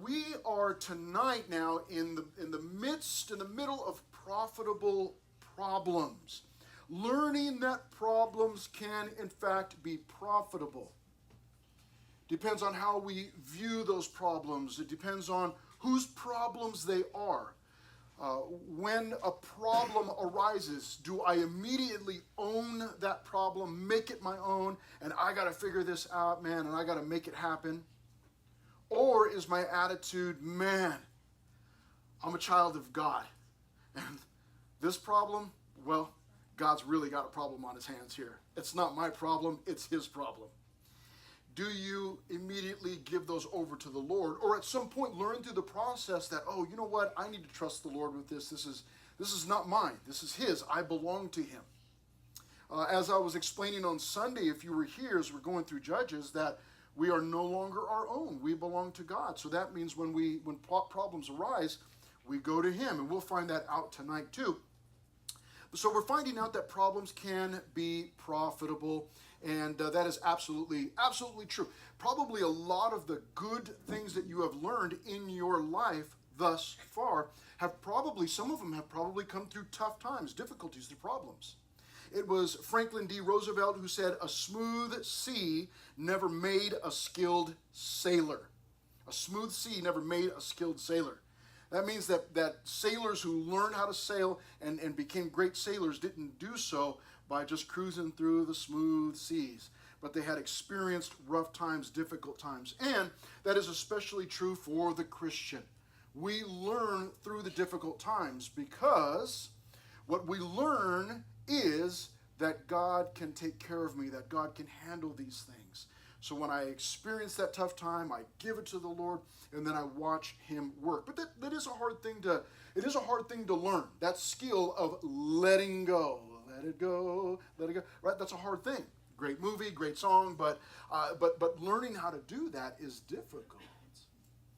We are tonight now in the middle of profitable problems. Learning that problems can, in fact, be profitable. Depends on how we view those problems. It depends on whose problems they are. When a problem arises, do I immediately own that problem, make it my own, and I got to figure this out, man, and I got to make it happen? Or is my attitude, man, I'm a child of God, and this problem, well, God's really got a problem on his hands here. It's not my problem, it's his problem. Do you immediately give those over to the Lord, or at some point learn through the process that, oh, you know what, I need to trust the Lord with this. This is not mine. This is his. I belong to him. As I was explaining on Sunday, if you were here as we're going through Judges, that we are no longer our own. We belong to God. So that means when problems arise, we go to him, and we'll find that out tonight too. So we're finding out that problems can be profitable, and that is absolutely true. Probably a lot of the good things that you have learned in your life thus far some of them have probably come through tough times, difficulties, through problems. It was Franklin D. Roosevelt who said, "A smooth sea never made a skilled sailor." A smooth sea never made a skilled sailor. That means that sailors who learned how to sail and became great sailors didn't do so by just cruising through the smooth seas, but they had experienced rough times, difficult times. And that is especially true for the Christian. We learn through the difficult times because what we learn is that God can take care of me, that God can handle these things. So when I experience that tough time, I give it to the Lord, and then I watch him work. But that is a hard thing to learn. That skill of letting go. Let it go, let it go. Right? That's a hard thing. Great movie, great song, but learning how to do that is difficult.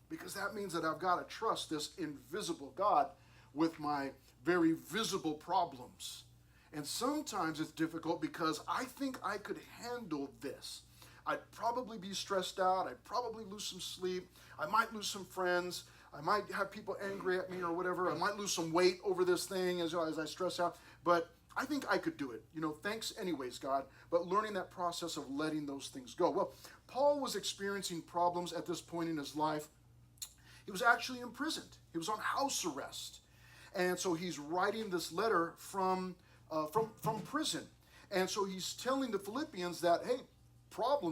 Because that means that I've got to trust this invisible God with my very visible problems. And sometimes it's difficult because I think I could handle this. I'd probably be stressed out. I'd probably lose some sleep. I might lose some friends. I might have people angry at me or whatever. I might lose some weight over this thing as I stress out. But I think I could do it. Thanks anyways, God. But learning that process of letting those things go. Well, Paul was experiencing problems at this point in his life. He was actually imprisoned. He was on house arrest. And so he's writing this letter from prison. And so he's telling the Philippians that, hey,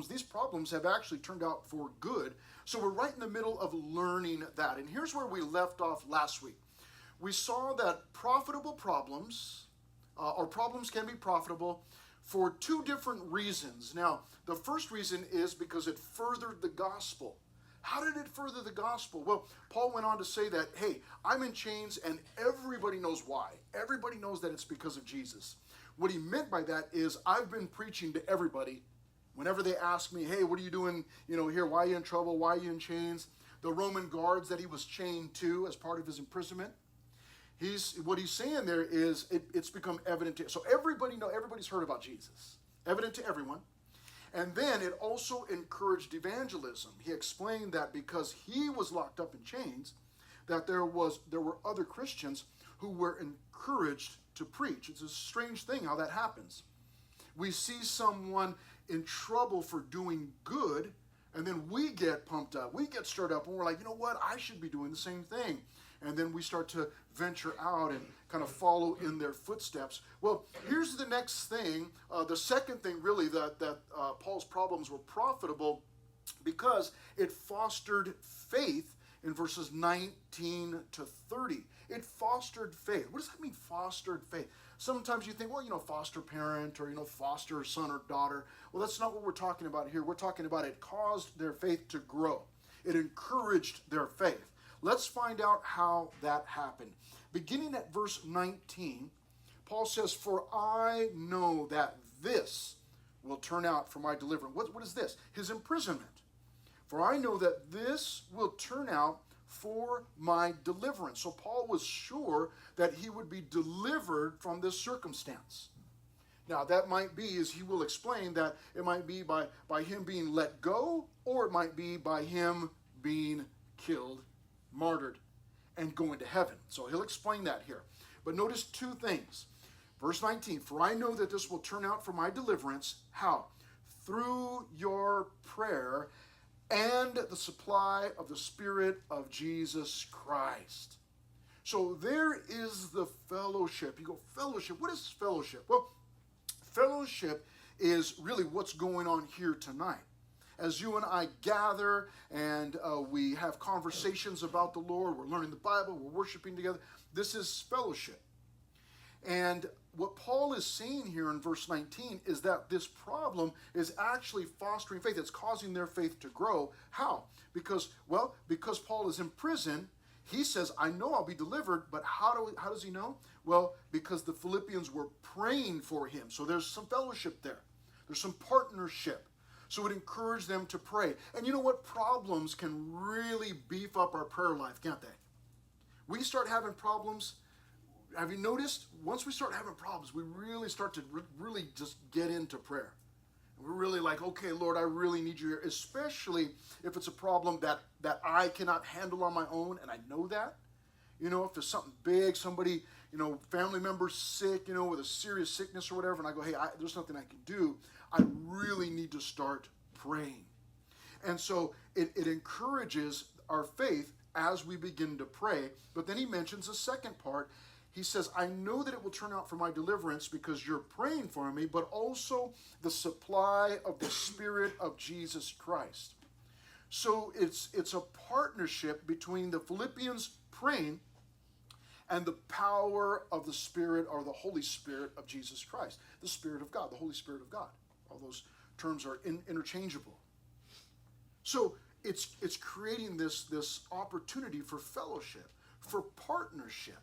these problems have actually turned out for good. So we're right in the middle of learning that. And here's where we left off last week. We saw that profitable problems, or problems can be profitable for two different reasons. Now, the first reason is because it furthered the gospel. How did it further the gospel? Well, Paul went on to say that, hey, I'm in chains and everybody knows why. Everybody knows that it's because of Jesus. What he meant by that is I've been preaching to everybody. Whenever they ask me, hey, what are you doing, here? Why are you in trouble? Why are you in chains? The Roman guards that he was chained to as part of his imprisonment, what he's saying there is it's become evident to, so everybody's heard about Jesus. Evident to everyone. And then it also encouraged evangelism. He explained that because he was locked up in chains, that there were other Christians who were encouraged to preach. It's a strange thing how that happens. We see someone in trouble for doing good, and then we get pumped up. We get stirred up, and we're like, you know what? I should be doing the same thing. And then we start to venture out and kind of follow in their footsteps. Well, here's the next thing. The second thing, really, that Paul's problems were profitable because it fostered faith in verses 19 to 30. It fostered faith. What does that mean, fostered faith? Sometimes you think, well, foster parent or, foster son or daughter. Well, that's not what we're talking about here. We're talking about it caused their faith to grow. It encouraged their faith. Let's find out how that happened. Beginning at verse 19, Paul says, "For I know that this will turn out for my deliverance." What is this? His imprisonment. "For I know that this will turn out for my deliverance." So Paul was sure that he would be delivered from this circumstance. Now that might be, as he will explain, that it might be by him being let go, or it might be by him being killed, martyred, and going to heaven. So he'll explain that here. But notice two things. Verse 19, for I know that this will turn out for my deliverance. How? Through your prayer and the supply of the Spirit of Jesus Christ. So there is the fellowship. You go, fellowship. What is fellowship? Well, fellowship is really what's going on here tonight. As you and I gather and we have conversations about the Lord, we're learning the Bible, we're worshiping together. This is fellowship. And what Paul is saying here in verse 19 is that this problem is actually fostering faith. It's causing their faith to grow. How? Because Paul is in prison, he says, I know I'll be delivered, but how does he know? Well, because the Philippians were praying for him. So there's some fellowship there. There's some partnership. So it encouraged them to pray. And you know what? Problems can really beef up our prayer life, can't they? We start having problems. Have you noticed? Once we start having problems, we really start to really just get into prayer. And we're really like, okay, Lord, I really need you here, especially if it's a problem that I cannot handle on my own, and I know that. You know, if there's something big, somebody, family member sick, with a serious sickness or whatever, and I go, hey, there's nothing I can do. I really need to start praying. And so it encourages our faith as we begin to pray. But then he mentions a second part. He says, I know that it will turn out for my deliverance because you're praying for me, but also the supply of the Spirit of Jesus Christ. So it's a partnership between the Philippians praying and the power of the Spirit, or the Holy Spirit of Jesus Christ. The Spirit of God, the Holy Spirit of God. All those terms are interchangeable. So it's creating this opportunity for fellowship, for partnership.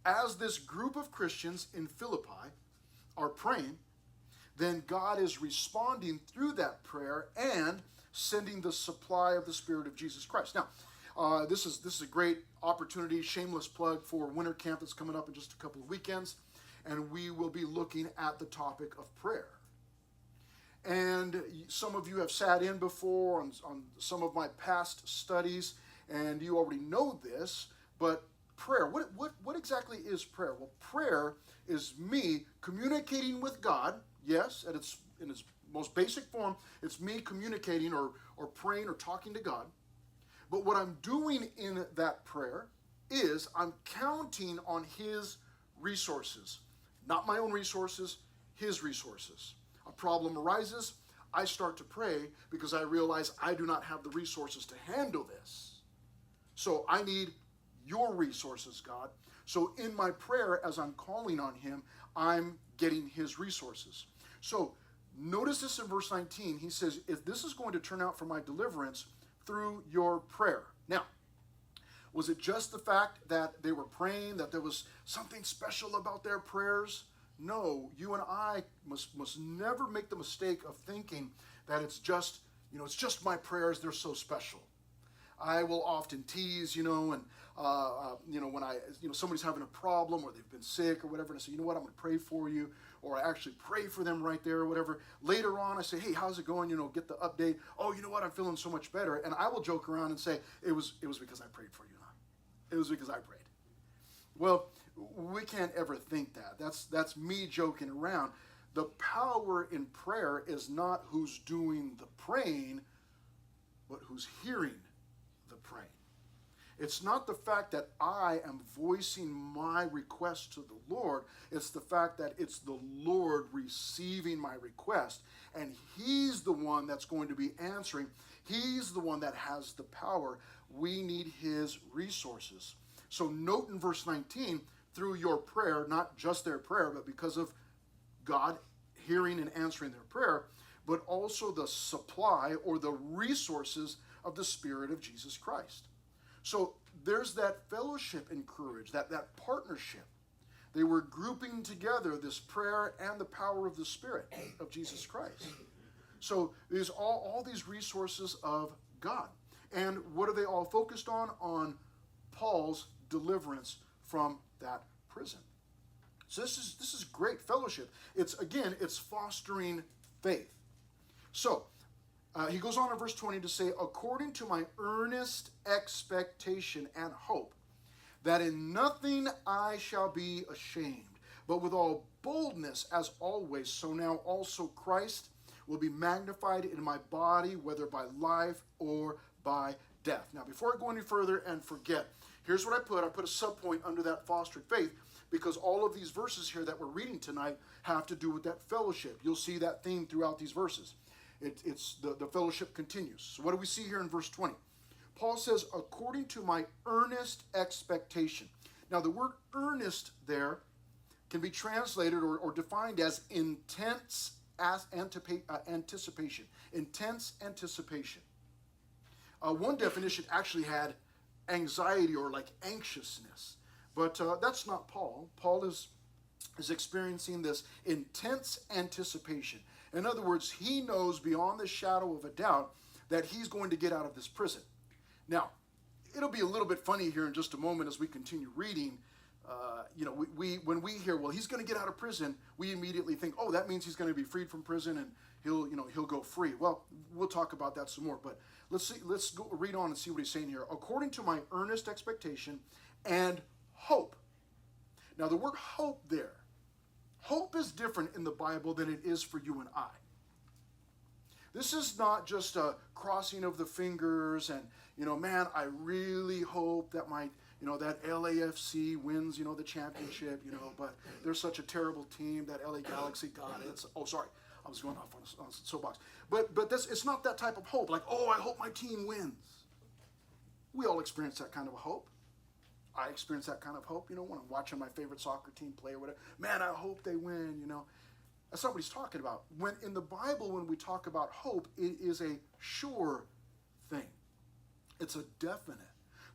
As this group of Christians in Philippi are praying, then God is responding through that prayer and sending the supply of the Spirit of Jesus Christ. Now, this is a great opportunity, shameless plug for winter camp that's coming up in just a couple of weekends, and we will be looking at the topic of prayer. And some of you have sat in before on some of my past studies, and you already know this, but prayer, what exactly is prayer? Well, prayer is me communicating with God, yes, in its most basic form, it's me communicating or praying or talking to God. But what I'm doing in that prayer is I'm counting on His resources, not my own resources, His resources. A problem arises, I start to pray because I realize I do not have the resources to handle this. So I need your resources, God. So in my prayer, as I'm calling on Him, I'm getting His resources. So notice this in verse 19. He says, if this is going to turn out for my deliverance through your prayer. Now, was it just the fact that they were praying, that there was something special about their prayers? No, you and I must never make the mistake of thinking that it's just my prayers, they're so special. I will often tease, and when somebody's having a problem or they've been sick or whatever, and I say, you know what, I'm going to pray for you, or I actually pray for them right there or whatever. Later on, I say, hey, how's it going? Get the update. Oh, you know what, I'm feeling so much better. And I will joke around and say, it was because I prayed for you, huh? It was because I prayed. Well, we can't ever think that. That's me joking around. The power in prayer is not who's doing the praying, but who's hearing the praying. It's not the fact that I am voicing my request to the Lord. It's the fact that it's the Lord receiving my request, and He's the one that's going to be answering. He's the one that has the power. We need His resources. So note in verse 19, through your prayer, not just their prayer, but because of God hearing and answering their prayer, but also the supply or the resources of the Spirit of Jesus Christ. So there's that fellowship encouraged, that partnership. They were grouping together this prayer and the power of the Spirit of Jesus Christ. So there's all these resources of God. And what are they all focused on? On Paul's deliverance from that prison. So this is great fellowship. It's fostering faith. So He goes on in verse 20 to say, according to my earnest expectation and hope, that in nothing I shall be ashamed, but with all boldness as always, so now also Christ will be magnified in my body, whether by life or by death. Now, before I go any further and forget, here's what I put. I put a subpoint under that fostered faith, because all of these verses here that we're reading tonight have to do with that fellowship. You'll see that theme throughout these verses. It's the fellowship continues. So what do we see here in verse 20? Paul says, according to my earnest expectation. Now, the word earnest there can be translated or defined as intense anticipation. Intense anticipation. One definition actually had anxiety or like anxiousness. But that's not Paul. Paul is experiencing this intense anticipation. In other words, he knows beyond the shadow of a doubt that he's going to get out of this prison. Now, it'll be a little bit funny here in just a moment as we continue reading. When we hear, well, he's going to get out of prison, we immediately think, oh, that means he's going to be freed from prison and he'll go free. Well, we'll talk about that some more. But let's go read on and see what he's saying here. According to my earnest expectation and hope. Now, the word hope there, hope is different in the Bible than it is for you and I. This is not just a crossing of the fingers and, man, I really hope that that LAFC wins, the championship, but they're such a terrible team, that LA Galaxy got it. Sorry, I was going off on a soapbox. But it's not that type of hope, like, oh, I hope my team wins. We all experience that kind of a hope. I experience that kind of hope, when I'm watching my favorite soccer team play or whatever. Man, I hope they win, That's not what he's talking about. When in the Bible, when we talk about hope, it is a sure thing. It's a definite.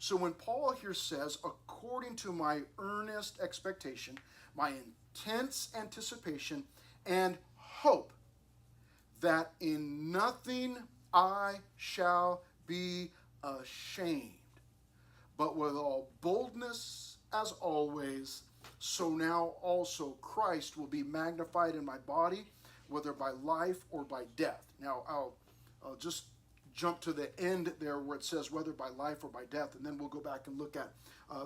So when Paul here says, according to my earnest expectation, my intense anticipation and hope, that in nothing I shall be ashamed, but with all boldness as always, so now also Christ will be magnified in my body, whether by life or by death. Now I'll just jump to the end there where it says whether by life or by death, and then we'll go back and look at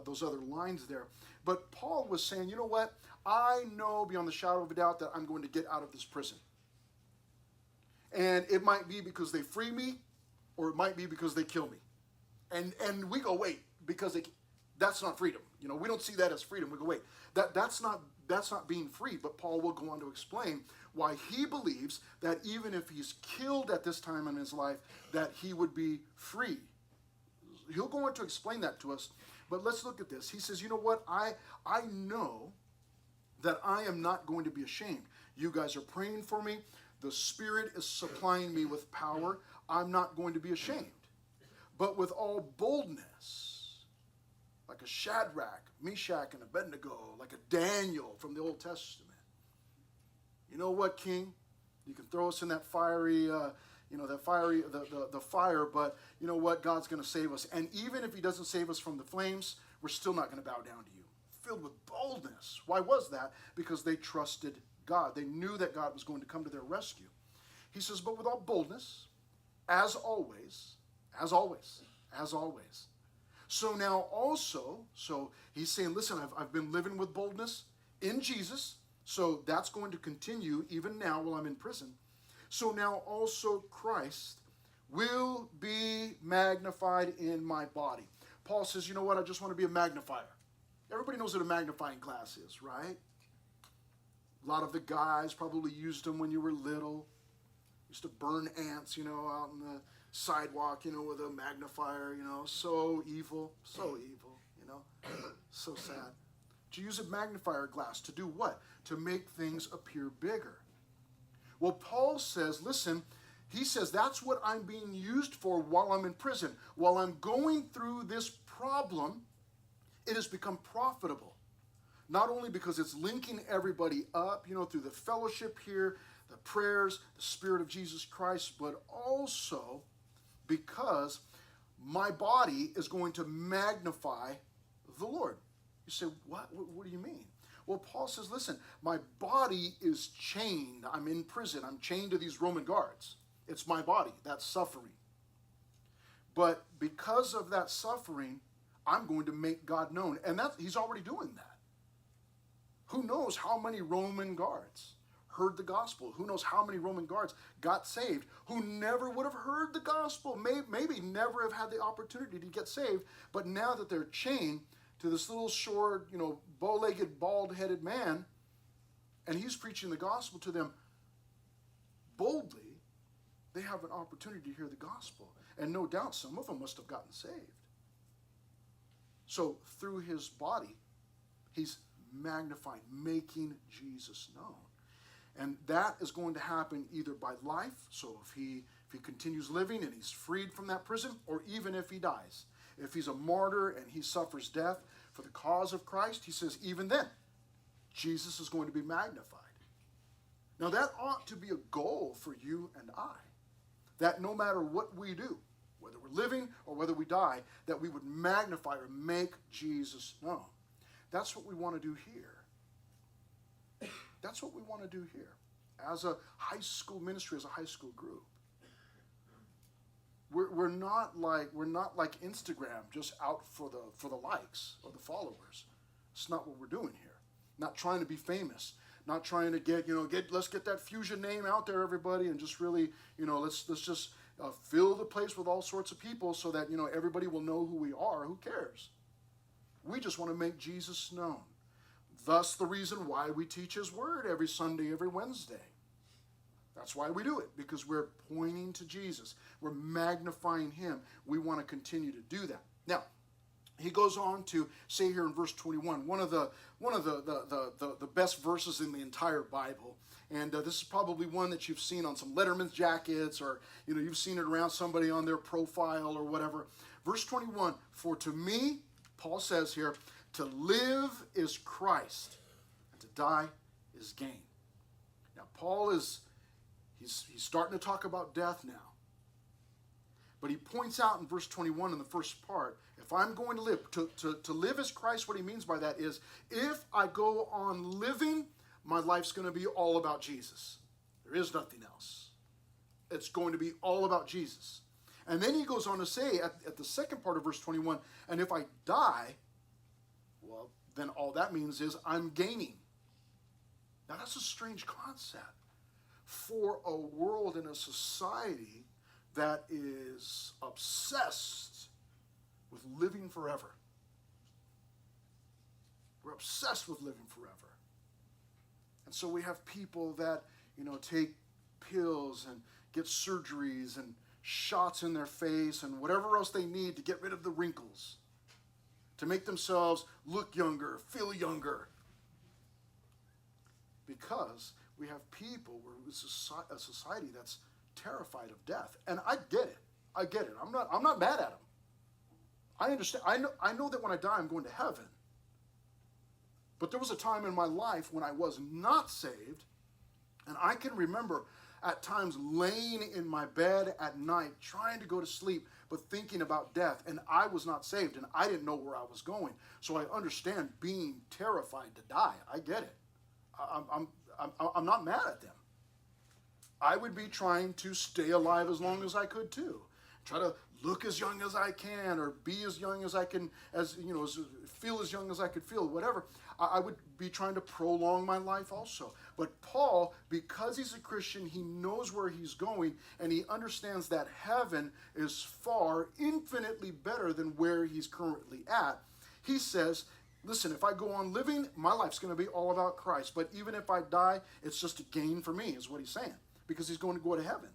those other lines there. But Paul was saying, you know what? I know beyond the shadow of a doubt that I'm going to get out of this prison. And it might be because they free me, or it might be because they kill me. And we go, wait, because that's not freedom. We don't see that as freedom. We go, wait, that's not being free. But Paul will go on to explain why he believes that even if he's killed at this time in his life, that he would be free. He'll go on to explain that to us. But let's look at this. He says, you know what? I know that I am not going to be ashamed. You guys are praying for me. The Spirit is supplying me with power. I'm not going to be ashamed. But with all boldness, like a Shadrach, Meshach, and Abednego, like a Daniel from the Old Testament. You know what, King? You can throw us in that fiery, the fire, but you know what? God's going to save us. And even if he doesn't save us from the flames, we're still not going to bow down to you. Filled with boldness. Why was that? Because they trusted God. They knew that God was going to come to their rescue. He says, but with all boldness, as always. So now also, he's saying, listen, I've been living with boldness in Jesus, so that's going to continue even now while I'm in prison. So now also Christ will be magnified in my body. Paul says, you know what, I just want to be a magnifier. Everybody knows what a magnifying glass is, right? A lot of the guys probably used them when you were little. Used to burn ants, out on the sidewalk, with a magnifier, so evil, so sad. To use a magnifier glass to do what? To make things appear bigger. Well, Paul says, listen, he says that's what I'm being used for while I'm in prison. While I'm going through this problem, it has become profitable. Not only because it's linking everybody up, through the fellowship here, the prayers, the Spirit of Jesus Christ, but also because my body is going to magnify the Lord. You say, what? What do you mean? Well, Paul says, listen, my body is chained. I'm in prison. I'm chained to these Roman guards. It's my body that's suffering. But because of that suffering, I'm going to make God known. And he's already doing that. Who knows how many Roman guards heard the gospel? Who knows how many Roman guards got saved who never would have heard the gospel, maybe never have had the opportunity to get saved, but now that they're chained to this little short, bow-legged, bald-headed man, and he's preaching the gospel to them boldly, they have an opportunity to hear the gospel. And no doubt some of them must have gotten saved. So through his body, he's magnifying, making Jesus known. And that is going to happen either by life, so if he continues living and he's freed from that prison, or even if he dies. If he's a martyr and he suffers death for the cause of Christ, he says even then, Jesus is going to be magnified. Now that ought to be a goal for you and I, that no matter what we do, whether we're living or whether we die, that we would magnify or make Jesus known. That's what we want to do here. That's what we want to do here as a high school ministry, as a high school group. We're not like Instagram, just out for the likes or the followers. It's not what we're doing here. Not trying to be famous. Not trying to let's get that fusion name out there, everybody, and just really, let's just fill the place with all sorts of people so that everybody will know who we are. Who cares? We just want to make Jesus known. Thus, the reason why we teach his word every Sunday, every Wednesday. That's why we do it, because we're pointing to Jesus. We're magnifying him. We want to continue to do that. Now, he goes on to say here in verse 21, one of the best verses in the entire Bible. And this is probably one that you've seen on some Letterman's jackets, or you've seen it around somebody on their profile or whatever. Verse 21, for to me, Paul says here, to live is Christ, and to die is gain. Now, Paul he's starting to talk about death now. But he points out in verse 21 in the first part, if I'm going to live, to live as Christ, what he means by that is, if I go on living, my life's going to be all about Jesus. There is nothing else. It's going to be all about Jesus. And then he goes on to say at the second part of verse 21, and if I die, well, then all that means is I'm gaining. Now that's a strange concept for a world and a society that is obsessed with living forever. We're obsessed with living forever. And so we have people that, take pills and get surgeries and shots in their face and whatever else they need to get rid of the wrinkles, to make themselves look younger, feel younger. Because we have people, a society that's terrified of death. And I get it. I'm not mad at them. I understand. I know that when I die, I'm going to heaven. But there was a time in my life when I was not saved, and I can remember at times laying in my bed at night, trying to go to sleep, but thinking about death, and I was not saved, and I didn't know where I was going. So I understand being terrified to die. I get it. I'm not mad at them. I would be trying to stay alive as long as I could too. Try to look as young as I can, or be as young as I can, feel as young as I could feel, whatever. I would be trying to prolong my life also. But Paul, because he's a Christian, he knows where he's going, and he understands that heaven is far, infinitely better than where he's currently at. He says, listen, if I go on living, my life's going to be all about Christ. But even if I die, it's just a gain for me, is what he's saying, because he's going to go to heaven.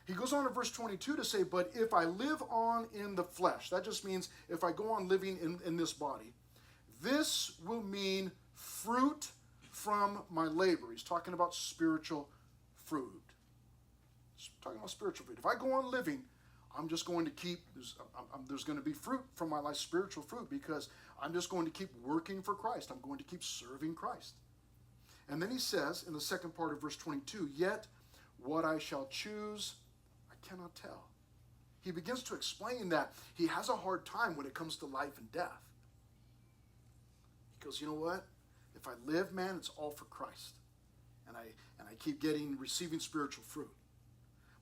He goes on to verse 22 to say, but if I live on in the flesh, that just means if I go on living in this body, this will mean fruit from my labor. He's talking about spiritual fruit. He's talking about spiritual fruit. If I go on living, I'm just going to keep, there's going to be fruit from my life, spiritual fruit, because I'm just going to keep working for Christ. I'm going to keep serving Christ. And then he says in the second part of verse 22, yet what I shall choose, I cannot tell. He begins to explain that he has a hard time when it comes to life and death. He goes, you know what? If I live, man, it's all for Christ. And I keep receiving spiritual fruit.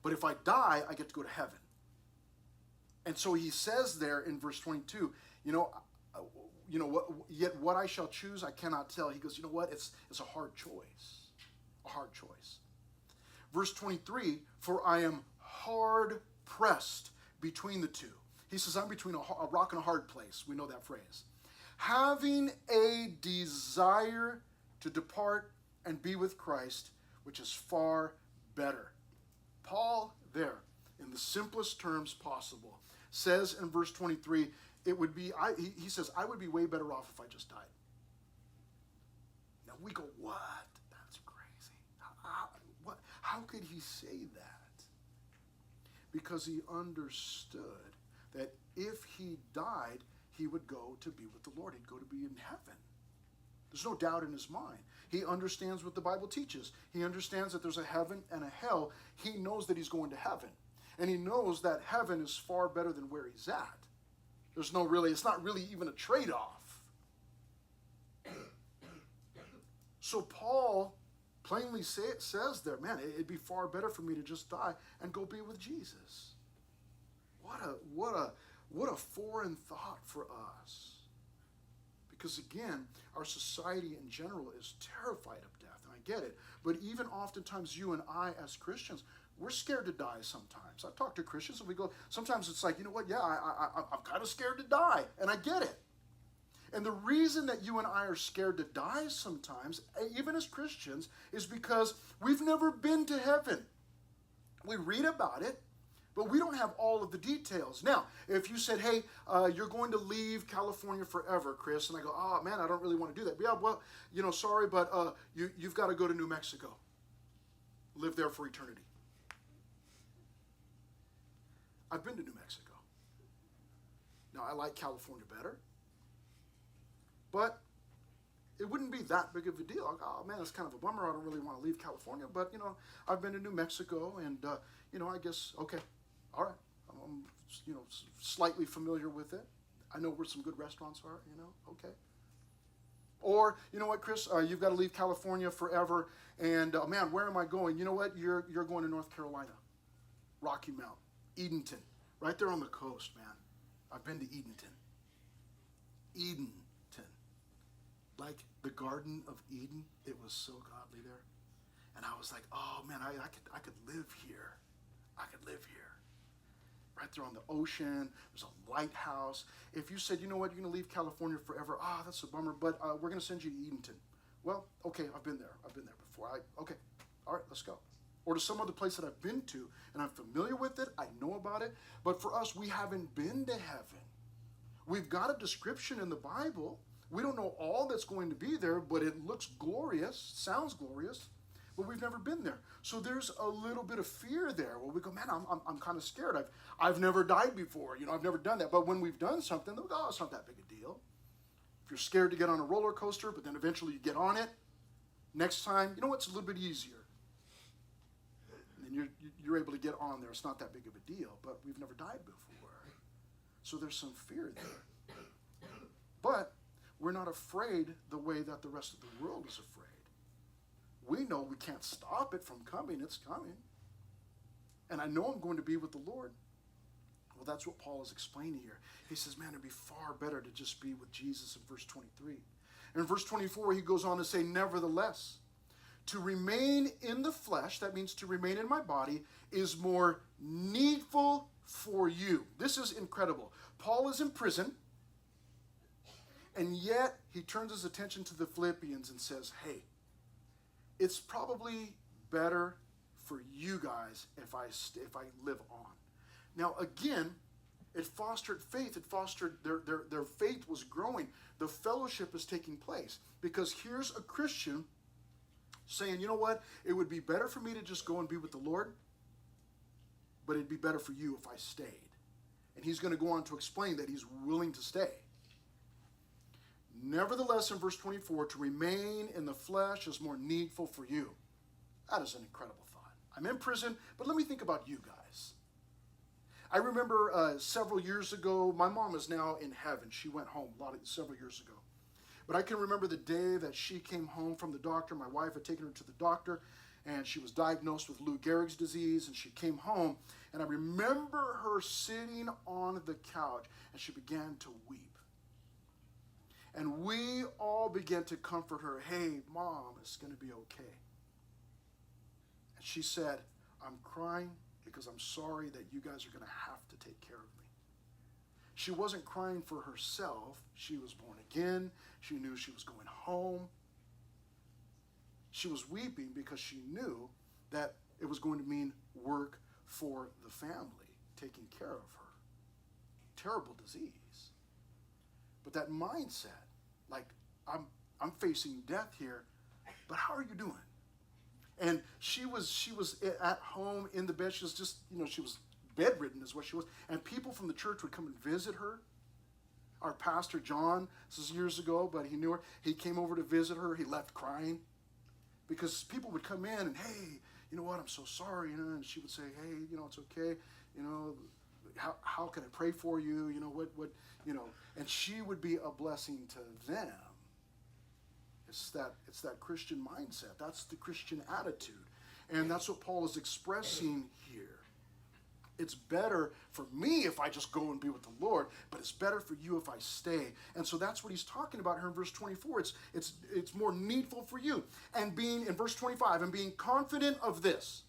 But if I die, I get to go to heaven. And so he says there in verse 22, yet what I shall choose, I cannot tell. He goes, you know what? It's a hard choice. A hard choice. Verse 23, for I am hard pressed between the two. He says, I'm between a rock and a hard place. We know that phrase. Having a desire to depart and be with Christ, which is far better. Paul there, in the simplest terms possible, says in verse 23, it would be, he says, I would be way better off if I just died. Now we go, what? That's crazy. How could he say that? Because he understood that if he died, he would go to be with the Lord. He'd go to be in heaven. There's no doubt in his mind. He understands what the Bible teaches. He understands that there's a heaven and a hell. He knows that he's going to heaven. And he knows that heaven is far better than where he's at. It's not really even a trade-off. So Paul plainly says there, man, it'd be far better for me to just die and go be with Jesus. What a foreign thought for us. Because again, our society in general is terrified of death, and I get it. But even oftentimes you and I as Christians, we're scared to die sometimes. I talk to Christians and we go, sometimes it's like, you know what, yeah, I'm kind of scared to die, and I get it. And the reason that you and I are scared to die sometimes, even as Christians, is because we've never been to heaven. We read about it, but we don't have all of the details. Now, if you said, hey, you're going to leave California forever, Chris, and I go, oh, man, I don't really want to do that. Yeah, well, sorry, but you've got to go to New Mexico. Live there for eternity. I've been to New Mexico. Now, I like California better, but it wouldn't be that big of a deal. Oh, man, it's kind of a bummer. I don't really want to leave California, but, I've been to New Mexico, and, I guess, okay, all right. I'm, slightly familiar with it. I know where some good restaurants are, okay. Or, you know what, Chris, you've got to leave California forever, and, man, where am I going? You know what, you're going to North Carolina, Rocky Mount. Edenton, right there on the coast, man. I've been to Edenton. Edenton. Like the Garden of Eden, it was so godly there. And I was like, oh man, I could live here. I could live here. Right there on the ocean, there's a lighthouse. If you said, you know what, you're gonna leave California forever, that's a bummer, but we're gonna send you to Edenton. Well, okay, I've been there before. Okay, all right, let's go. Or to some other place that I've been to, and I'm familiar with it, I know about it, but for us, we haven't been to heaven. We've got a description in the Bible. We don't know all that's going to be there, but it looks glorious, sounds glorious, but we've never been there. So there's a little bit of fear there where we go, man, I'm kind of scared. I've never died before, I've never done that. But when we've done something, we go, oh, it's not that big a deal. If you're scared to get on a roller coaster, but then eventually you get on it, next time, it's a little bit easier. And you're able to get on there. It's not that big of a deal, but we've never died before. So there's some fear there. But we're not afraid the way that the rest of the world is afraid. We know we can't stop it from coming. It's coming. And I know I'm going to be with the Lord. Well, that's what Paul is explaining here. He says, man, it'd be far better to just be with Jesus in verse 23. And in verse 24, he goes on to say, nevertheless, to remain in the flesh, that means to remain in my body, is more needful for you. This is incredible. Paul is in prison, and yet he turns his attention to the Philippians and says, hey, it's probably better for you guys if I live on. Now, again, it fostered faith. It fostered their faith was growing. The fellowship is taking place because here's a Christian saying, you know what? It would be better for me to just go and be with the Lord, but it'd be better for you if I stayed. And he's going to go on to explain that he's willing to stay. Nevertheless, in verse 24, to remain in the flesh is more needful for you. That is an incredible thought. I'm in prison, but let me think about you guys. I remember several years ago, my mom is now in heaven. She went home several years ago. But I can remember the day that she came home from the doctor. My wife had taken her to the doctor, and she was diagnosed with Lou Gehrig's disease, and she came home, and I remember her sitting on the couch, and she began to weep. And we all began to comfort her. Hey, Mom, it's going to be okay. And she said, I'm crying because I'm sorry that you guys are going to have to take care of me. She wasn't crying for herself. She was born again. She knew she was going home. She was weeping because she knew that it was going to mean work for the family, taking care of her. Terrible disease. But that mindset, like, I'm facing death here, but how are you doing? And she was at home in the bed. She was just, she was bedridden is what she was. And people from the church would come and visit her. Our pastor, John, this is years ago, but he knew her. He came over to visit her. He left crying because people would come in and, hey, you know what, I'm so sorry. And she would say, hey, it's okay. How can I pray for you? And she would be a blessing to them. It's that Christian mindset. That's the Christian attitude. And that's what Paul is expressing here. It's better for me if I just go and be with the Lord, but it's better for you if I stay. And so that's what he's talking about here in verse 24. It's more needful for you. And being, in verse 25, and being confident of this,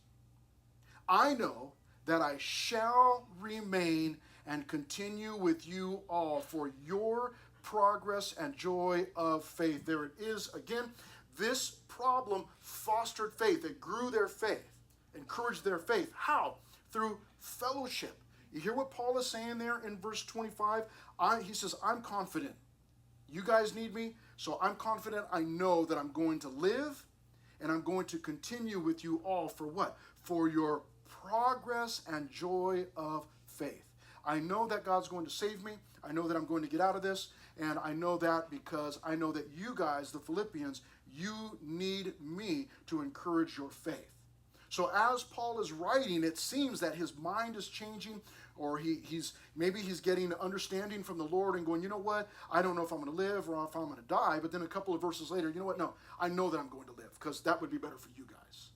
I know that I shall remain and continue with you all for your progress and joy of faith. There it is again. This problem fostered faith. It grew their faith, encouraged their faith. How? Through fellowship. You hear what Paul is saying there in verse 25? He says, I'm confident. You guys need me, so I'm confident. I know that I'm going to live, and I'm going to continue with you all for what? For your progress and joy of faith. I know that God's going to save me. I know that I'm going to get out of this. And I know that because I know that you guys, the Philippians, you need me to encourage your faith. So as Paul is writing, it seems that his mind is changing, or he's getting understanding from the Lord and going, you know what? I don't know if I'm going to live or if I'm going to die. But then a couple of verses later, you know what? No, I know that I'm going to live because that would be better for you guys.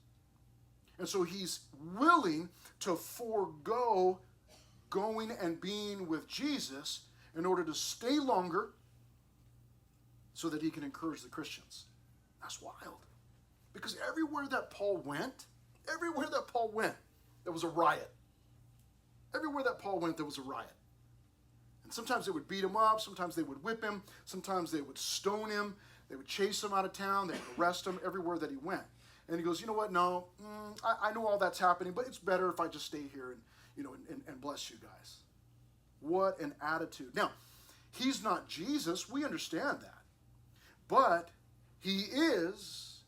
And so he's willing to forego going and being with Jesus in order to stay longer so that he can encourage the Christians. That's wild. Because everywhere that Paul went, there was a riot. Everywhere that Paul went, there was a riot. And sometimes they would beat him up. Sometimes they would whip him. Sometimes they would stone him. They would chase him out of town. They would arrest him everywhere that he went. And he goes, you know what? No, I know all that's happening, but it's better if I just stay here and bless you guys. What an attitude. Now, he's not Jesus. We understand that. But he is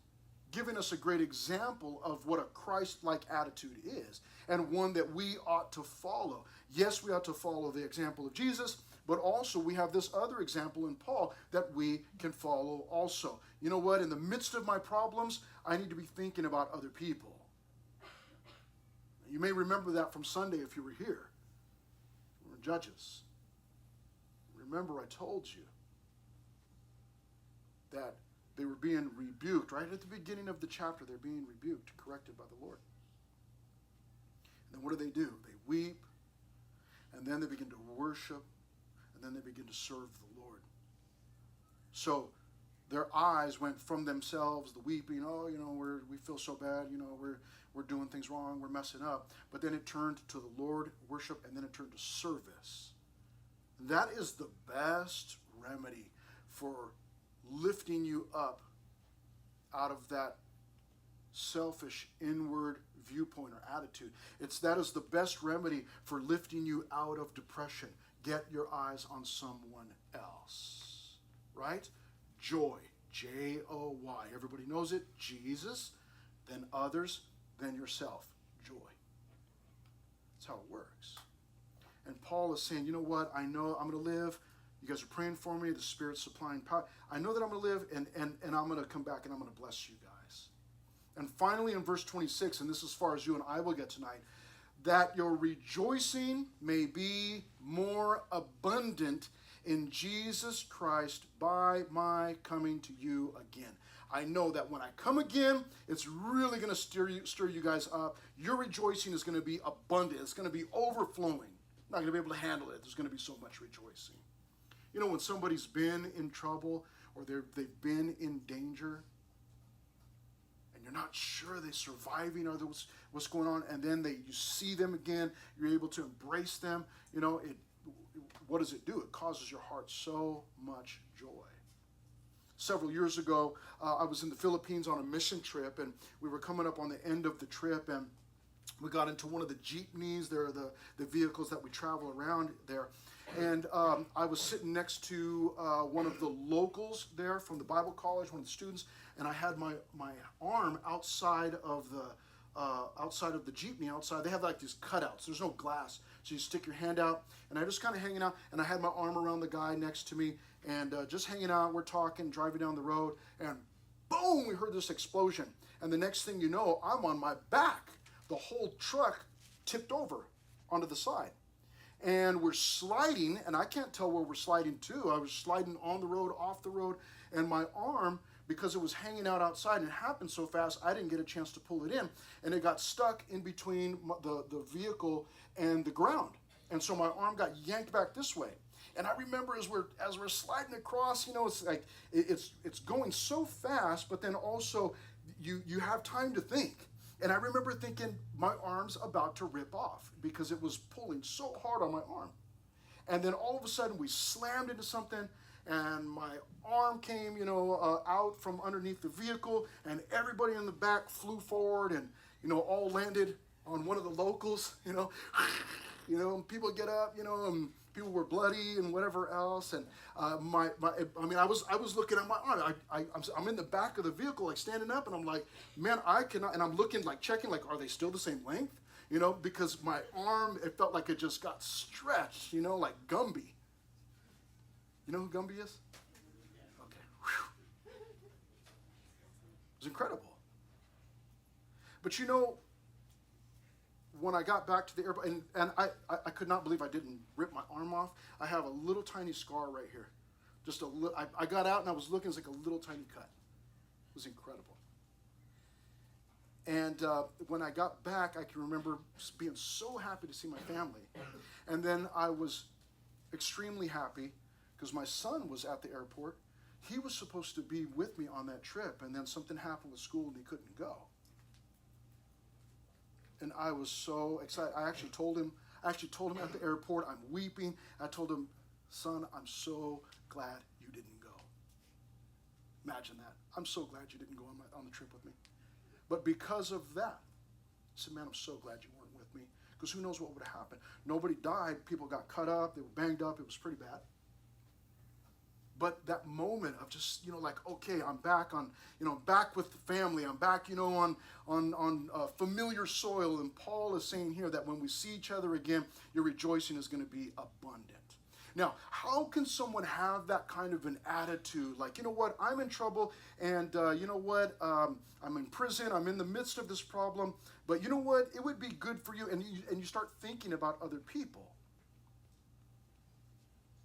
giving us a great example of what a Christ-like attitude is, and one that we ought to follow. Yes, we ought to follow the example of Jesus, but also we have this other example in Paul that we can follow also. You know what? In the midst of my problems, I need to be thinking about other people. You may remember that from Sunday if you were here. We're in Judges. Remember, I told you that they were being rebuked. Right at the beginning of the chapter, they're being rebuked, corrected by the Lord. And then what do? They weep, and then they begin to worship, and then they begin to serve the Lord. So their eyes went from themselves, the weeping, we feel so bad, we're doing things wrong, we're messing up. But then it turned to the Lord, worship, and then it turned to service. That is the best remedy for lifting you up out of that selfish inward viewpoint or attitude. That is the best remedy for lifting you out of depression. Get your eyes on someone else, right? Joy, J-O-Y. Everybody knows it. Jesus, then others, then yourself. Joy. That's how it works. And Paul is saying, you know what? I know I'm going to live. You guys are praying for me. The Spirit's supplying power. I know that I'm going to live, and I'm going to come back, and I'm going to bless you guys. And finally, in verse 26, and this is as far as you and I will get tonight, that your rejoicing may be more abundant in Jesus Christ by my coming to you again. I know that when I come again, it's really going to stir you guys up. Your rejoicing is going to be abundant. It's going to be overflowing. I'm not going to be able to handle it. There's going to be so much rejoicing. You know, when somebody's been in trouble or they've been in danger, and you're not sure they're surviving or what's going on, and then you see them again, you're able to embrace them. You know, what does it do? It causes your heart so much joy. Several years ago, I was in the Philippines on a mission trip, and we were coming up on the end of the trip, and we got into one of the jeepneys. They're the vehicles that we travel around there. And I was sitting next to one of the locals there from the Bible college, one of the students, and I had my arm outside of the jeepney outside. They have like these cutouts. There's no glass, so you stick your hand out, and I just kind of hanging out, and I had my arm around the guy next to me, and just hanging out. We're talking, driving down the road, and boom, we heard this explosion, and the next thing you know, I'm on my back. The whole truck tipped over onto the side. And we're sliding, and I can't tell where we're sliding to. I was sliding on the road, off the road, and my arm, because it was hanging out outside, and it happened so fast, I didn't get a chance to pull it in, and it got stuck in between the vehicle and the ground. And so my arm got yanked back this way. And I remember as we're sliding across, you know, it's like it's going so fast, but then also you have time to think. And I remember thinking, my arm's about to rip off because it was pulling so hard on my arm. And then all of a sudden we slammed into something, and my arm came, out from underneath the vehicle, and everybody in the back flew forward and, all landed on one of the locals, and people get up, and people were bloody and whatever else. And I was looking at my arm. I'm in the back of the vehicle, like standing up, and I'm like, man, I cannot. And I'm looking, like checking, like, are they still the same length? Because my arm, it felt like it just got stretched, like Gumby. You know who Gumby is? Okay. Whew. It was incredible. But when I got back to the airport, and I could not believe I didn't rip my arm off. I have a little tiny scar right here. Just a little. I got out and I was looking, it was like a little tiny cut. It was incredible. And when I got back, I can remember being so happy to see my family. And then I was extremely happy because my son was at the airport. He was supposed to be with me on that trip, and then something happened with school and he couldn't go. And I was so excited. I actually told him at the airport, I'm weeping. I told him, son, I'm so glad you didn't go. Imagine that. I'm so glad you didn't go on the trip with me. But because of that, I said, man, I'm so glad you weren't with me. Because who knows what would have happened. Nobody died. People got cut up. They were banged up. It was pretty bad. But that moment of just, okay, I'm back on, back with the family. I'm back, on familiar soil. And Paul is saying here that when we see each other again, your rejoicing is going to be abundant. Now, how can someone have that kind of an attitude? Like, you know what, I'm in trouble, and I'm in prison. I'm in the midst of this problem. But you know what, it would be good for you. And you start thinking about other people.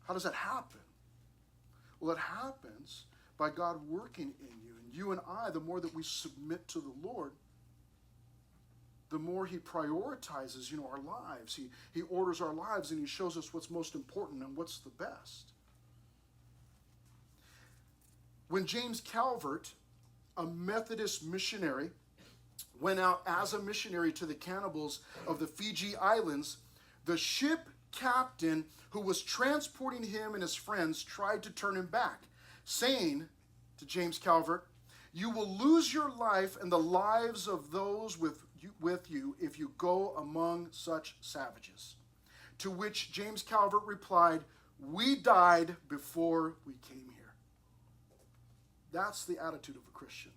How does that happen? Well, it happens by God working in you. And you and I, the more that we submit to the Lord, the more he prioritizes, our lives. He orders our lives, and he shows us what's most important and what's the best. When James Calvert, a Methodist missionary, went out as a missionary to the cannibals of the Fiji Islands, the ship captain who was transporting him and his friends tried to turn him back, saying to James Calvert, you will lose your life and the lives of those with you if you go among such savages. To which James Calvert replied, we died before we came here. That's the attitude of a Christian.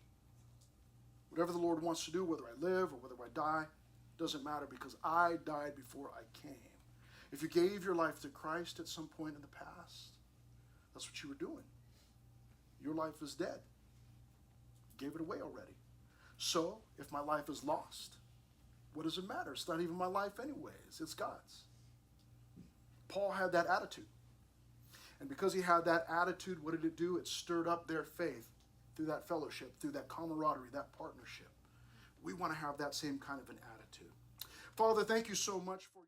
Whatever the Lord wants to do, whether I live or whether I die, doesn't matter, because I died before I came. If you gave your life to Christ at some point in the past, that's what you were doing. Your life is dead. You gave it away already. So, if my life is lost, what does it matter? It's not even my life anyways. It's God's. Paul had that attitude. And because he had that attitude, what did it do? It stirred up their faith. through that fellowship, through that camaraderie, that partnership. We want to have that same kind of an attitude. Father, thank you so much for